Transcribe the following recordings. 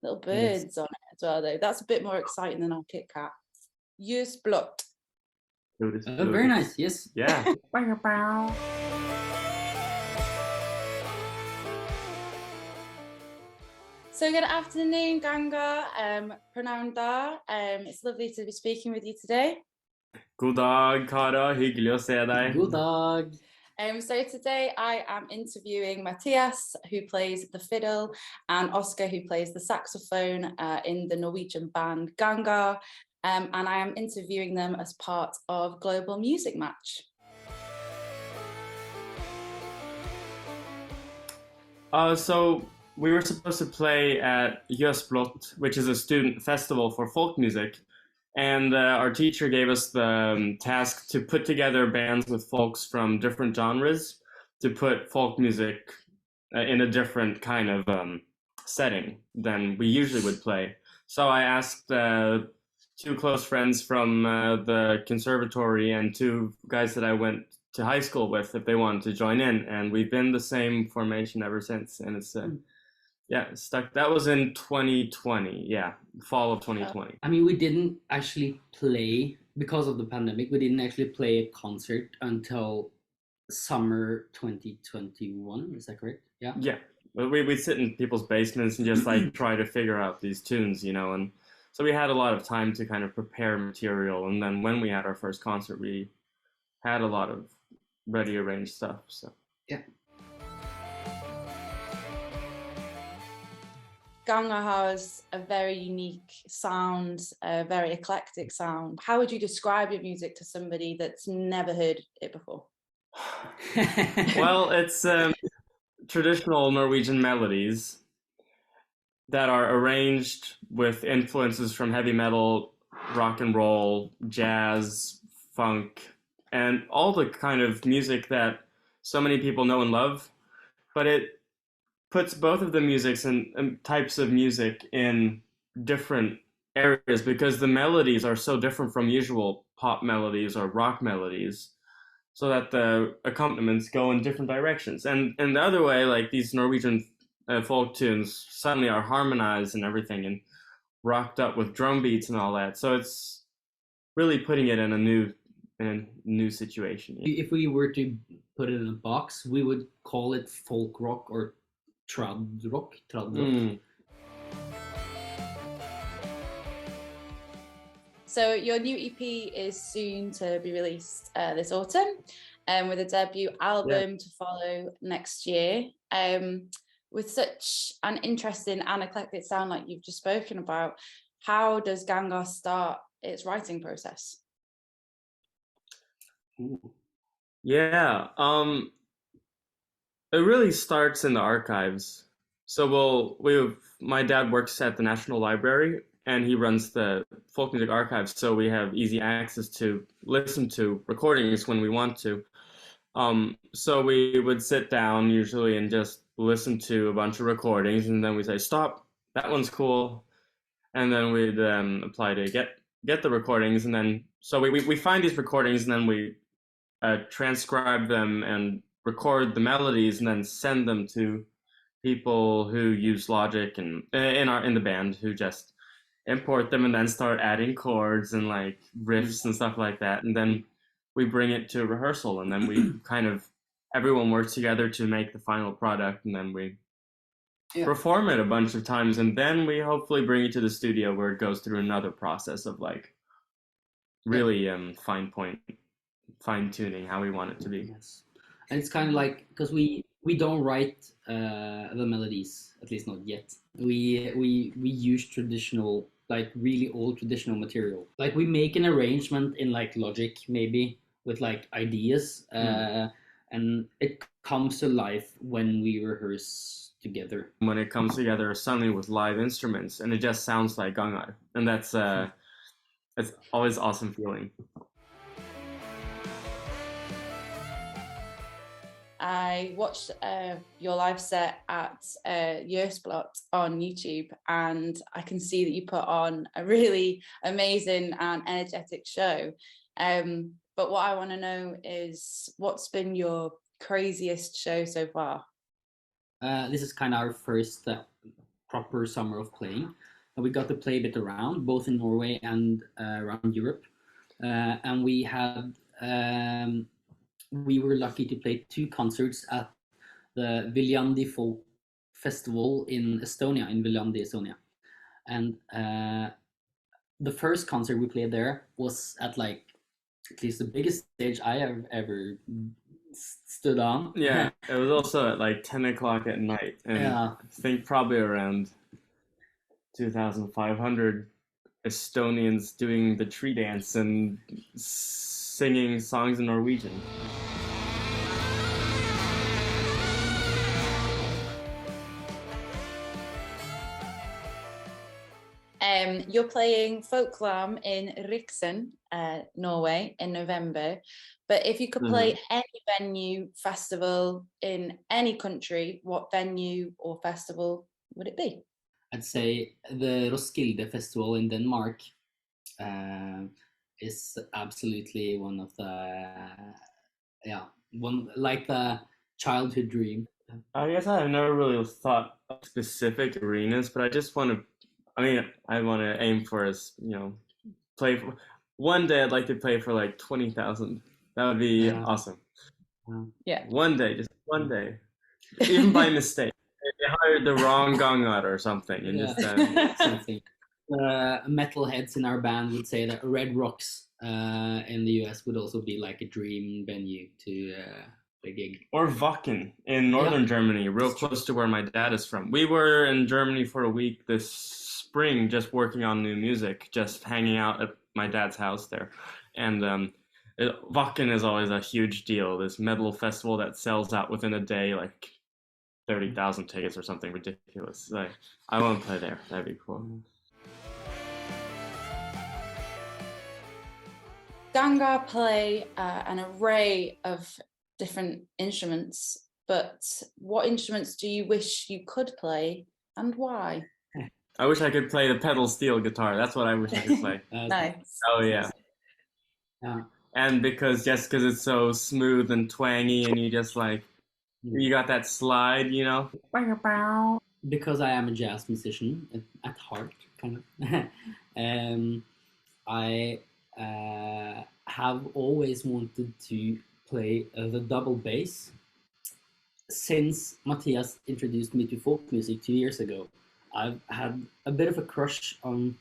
Little birds on it as well, though. That's a bit more exciting than our Kit Kat. Just blot. Very nice. Yes. Yeah. So good afternoon, Gangar. Pronoun da. It's lovely to be speaking with you today. God dag, Cara. Hyggelig å se deg. God dag. So today I am interviewing Matthias, who plays the fiddle, and Oscar, who plays the saxophone in the Norwegian band Gangar, and I am interviewing them as part of Global Music Match. So we were supposed to play at Blot, which is a student festival for folk music. And our teacher gave us the task to put together bands with folks from different genres to put folk music in a different kind of setting than we usually would play. So I asked two close friends from the conservatory and two guys that I went to high school with if they wanted to join in. And we've been the same formation ever since. And it's stuck. That was in 2020. Yeah, fall of 2020. I mean, we didn't actually play because of the pandemic. We didn't actually play a concert until summer 2021. Is that correct? Yeah. Yeah. We'd sit in people's basements and just like try to figure out these tunes, you know. And so we had a lot of time to kind of prepare material. And then when we had our first concert, we had a lot of ready arranged stuff. So yeah. Gangar has a very unique sound, a very eclectic sound. How would you describe your music to somebody that's never heard it before? Well, it's traditional Norwegian melodies that are arranged with influences from heavy metal, rock and roll, jazz, funk, and all the kind of music that so many people know and love. But it puts both of the musics and types of music in different areas because the melodies are so different from usual pop melodies or rock melodies, so that the accompaniments go in different directions. And the other way, like these Norwegian folk tunes suddenly are harmonized and everything and rocked up with drum beats and all that. So it's really putting it in a new situation. If we were to put it in a box, we would call it folk rock or trad rock. So your new EP is soon to be released this autumn, with a debut album to follow next year. With such an interesting and eclectic sound like you've just spoken about, how does Gangar start its writing process? Yeah, it really starts in the archives. So my dad works at the National Library and he runs the folk music archives, so we have easy access to listen to recordings when we want to. So we would sit down usually and just listen to a bunch of recordings, and then we say, stop, that one's cool. And then we'd apply to get the recordings, and then so we find these recordings, and then we transcribe them and record the melodies, and then send them to people who use Logic and in the band, who just import them and then start adding chords and like riffs and stuff like that. And then we bring it to rehearsal, and then we everyone works together to make the final product, and then we perform it a bunch of times, and then we hopefully bring it to the studio where it goes through another process of like really fine tuning how we want it to be. Yes. And it's kind of like, because we don't write the melodies, at least not yet. We use traditional, like really old traditional material. Like we make an arrangement in like Logic maybe with like ideas, and it comes to life when we rehearse together. When it comes together suddenly with live instruments, and it just sounds like Gangar, and that's it's always awesome feeling. I watched your live set at Blot on YouTube, and I can see that you put on a really amazing and energetic show. But what I want to know is, what's been your craziest show so far? This is kind of our first proper summer of playing. And we got to play a bit around, both in Norway and around Europe. And we were lucky to play 2 concerts at the Viljandi Folk Festival in Estonia, in Viljandi, Estonia. And the first concert we played there was at like at least the biggest stage I have ever stood on. Yeah, it was also at like 10 o'clock at night, and Yeah. I think probably around 2,500 Estonians doing the tree dance and singing songs in Norwegian. You're playing Folklam in Riksen, Norway, in November. But if you could play any venue, festival in any country, what venue or festival would it be? I'd say the Roskilde Festival in Denmark is absolutely one of the one like the childhood dream. I guess I have never really thought of specific arenas, but I just want to. I mean, I want to aim for play for one day. I'd like to play for like 20,000. That would be awesome. Yeah. One day, just one day, even by mistake. They hired the wrong Gangar or something, and just something. Metalheads in our band would say that Red Rocks in the US would also be like a dream venue to play gig. Or Wacken in northern Germany, real close to where my dad is from. We were in Germany for a week this spring, just working on new music, just hanging out at my dad's house there, and Wacken is always a huge deal. This metal festival that sells out within a day, like 30,000 tickets or something ridiculous. Like, I want to play there. That'd be cool. Gangar play an array of different instruments, but what instruments do you wish you could play and why? I wish I could play the pedal steel guitar. That's what I wish I could play. Nice. Oh yeah. And because it's so smooth and twangy, and you just like you got that slide, you know. Because I am a jazz musician at heart, kind of. I have always wanted to play the double bass. Since Matthias introduced me to folk music 2 years ago, I've had a bit of a crush on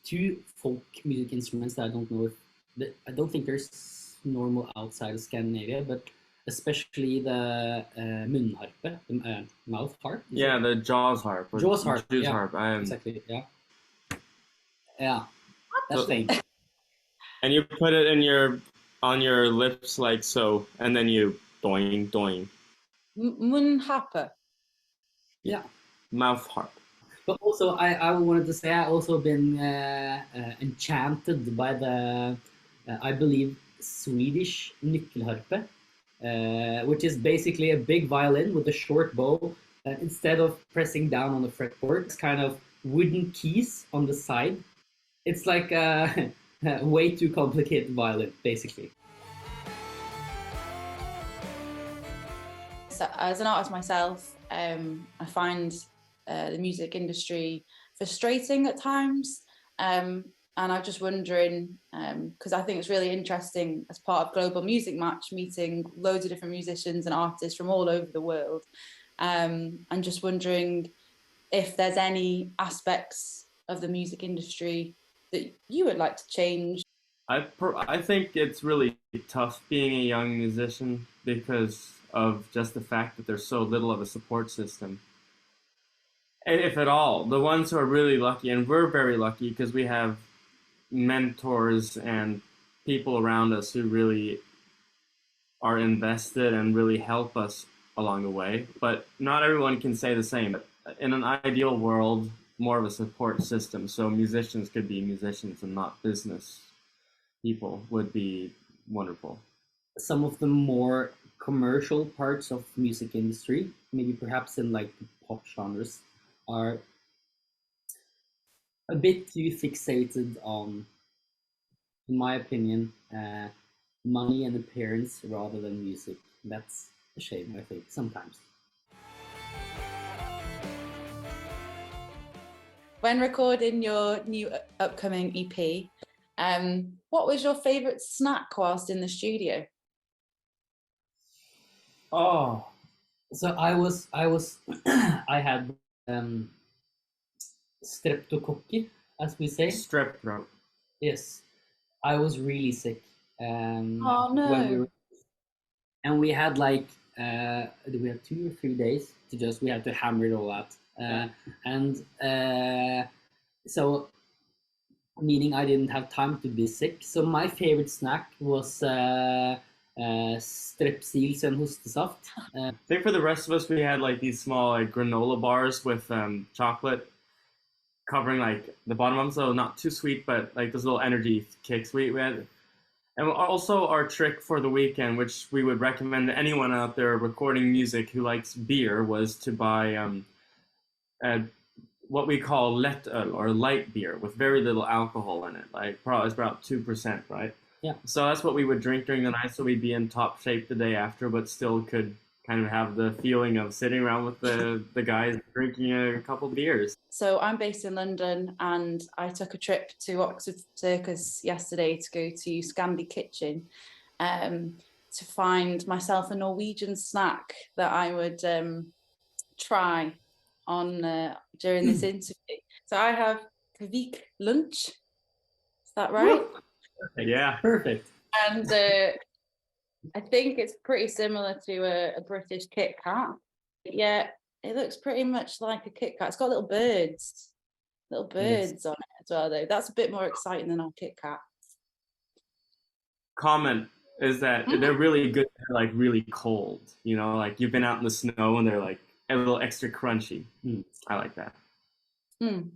2 folk music instruments that I don't know I don't think there's normal outside of Scandinavia, but especially the munharpe, the mouth harp. Yeah, the jaws harp. Jaws harp. Harp. Exactly. Yeah. That's thing. And you put it on your lips like so, and then you doing doing. Munharpe. Yeah. Mouth harp. But also, I wanted to say I also been enchanted by the I believe Swedish nyckelharpe, which is basically a big violin with a short bow. Instead of pressing down on the fretboard, it's kind of wooden keys on the side. It's like a way too complicated violin, basically. So, as an artist myself, I find the music industry frustrating at times. And I'm just wondering, because I think it's really interesting as part of Global Music Match, meeting loads of different musicians and artists from all over the world. I'm just wondering if there's any aspects of the music industry that you would like to change. I think it's really tough being a young musician because of just the fact that there's so little of a support system. If at all, the ones who are really lucky, and we're very lucky because we have mentors and people around us who really are invested and really help us along the way. But not everyone can say the same. In an ideal world, more of a support system, so musicians could be musicians and not business people, would be wonderful. Some of the more commercial parts of music industry, maybe perhaps in like the pop genres, are a bit too fixated on, in my opinion, money and appearance rather than music. That's a shame, I think, sometimes. when recording your new upcoming EP, what was your favourite snack whilst in the studio? Oh, so I had streptococcus, as we say. Strep throat. Yes, I was really sick Oh no! when we had like we had 2 or 3 days to we had to hammer it all out, and so meaning I didn't have time to be sick. So my favorite snack was strepsils and hostesaft. I think for the rest of us, we had like these small like granola bars with chocolate covering like the bottom of them, so not too sweet, but like those little energy kicks. We had, and also our trick for the weekend, which we would recommend to anyone out there recording music who likes beer, was to buy what we call letøl, or light beer, with very little alcohol in it. Like probably it's about 2%, right? Yeah. So that's what we would drink during the night, so we'd be in top shape the day after, but still could kind of have the feeling of sitting around with the guys drinking a couple beers. So I'm based in London, and I took a trip to Oxford Circus yesterday to go to Scandi Kitchen to find myself a Norwegian snack that I would try on during this interview. So I have Kvikk Lunsj. Is that right? Yeah, perfect. And I think it's pretty similar to a British Kit Kat. Yeah, it looks pretty much like a Kit Kat. It's got little birds on it as well, though. That's a bit more exciting than our Kit Kat. Comment is that they're really good. They're like really cold. You know, like you've been out in the snow and they're like a little extra crunchy. I like that. It's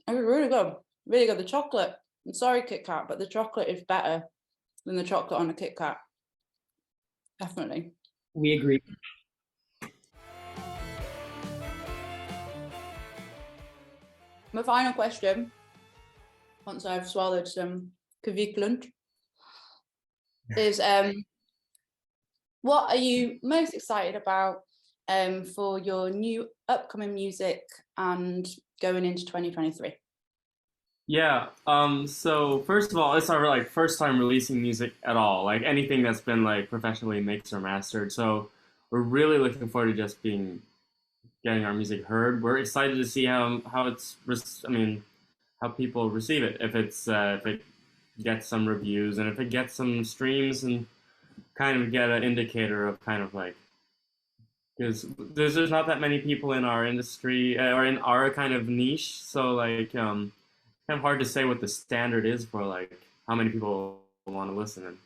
really good. Really good. The chocolate. I'm sorry, Kit Kat, but the chocolate is better than the chocolate on a Kit Kat. Definitely. We agree. My final question, once I've swallowed some Kvikk Lunsj, is what are you most excited about for your new upcoming music and going into 2023? Yeah. So first of all, it's our like first time releasing music at all, like anything that's been like professionally mixed or mastered. So we're really looking forward to just getting our music heard. We're excited to see how people receive it. If it gets some reviews and if it gets some streams, and kind of get an indicator of kind of like, because there's not that many people in our industry or in our kind of niche, so like kind of hard to say what the standard is for like how many people want to listen. And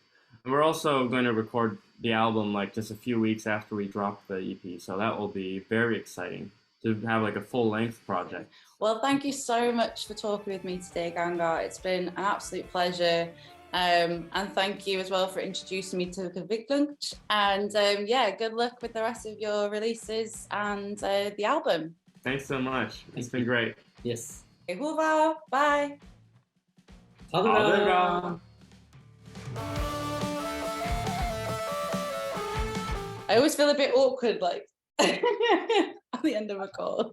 we're also going to record the album like just a few weeks after we drop the EP, so that will be very exciting to have like a full-length project. Well, thank you so much for talking with me today, Gangar. It's been an absolute pleasure. And thank you as well for introducing me to Kvikk Lunsj. And good luck with the rest of your releases and the album. Thanks so much. It's been great. Yes. Hurra! Bye. Ha det bra. I always feel a bit awkward, like at the end of a call.